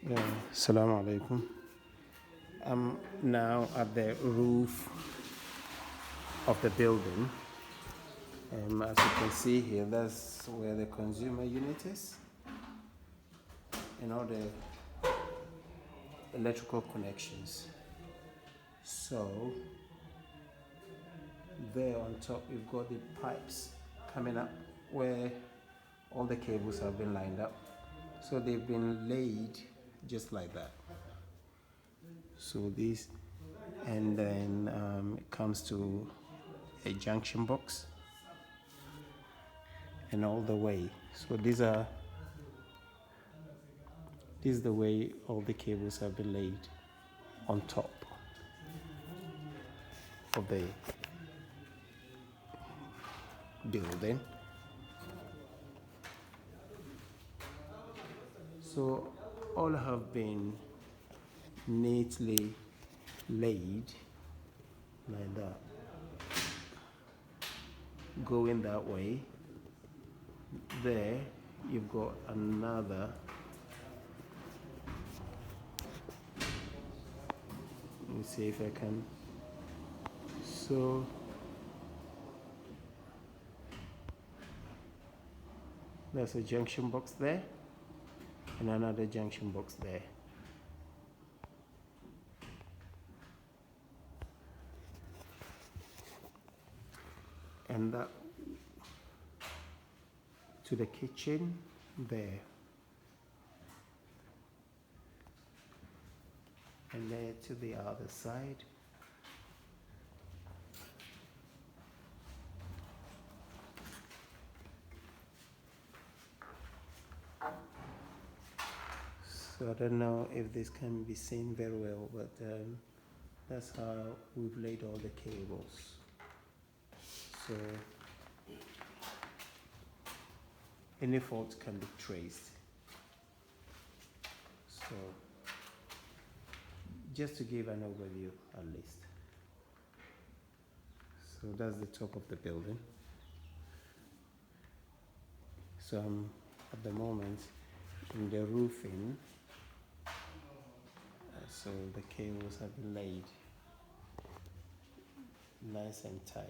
Assalamu alaikum. I'm now at the roof of the building. As you can see here, that's where the consumer unit is and all the electrical connections. So there on top, you've got the pipes coming up where all the cables have been lined up. So they've been laid just like that. So this, and then it comes to a junction box and all the way. So this is the way all the cables have been laid on top of the building. So all have been neatly laid like that, going that way. There you've got another. Let me see if I can. So there's a junction box there and another junction box there. And that to the kitchen there. And there to the other side. So I don't know if this can be seen very well, but that's how we've laid all the cables. So any fault can be traced. So just to give an overview at least. So that's the top of the building. So I'm at the moment in the roofing. So the cables have been laid nice and tight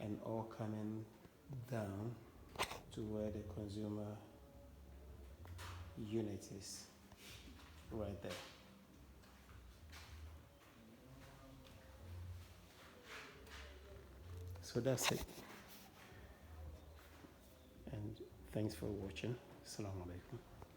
and all coming down to where the consumer unit is, right there. So that's it, and thanks for watching. Assalamu alaikum.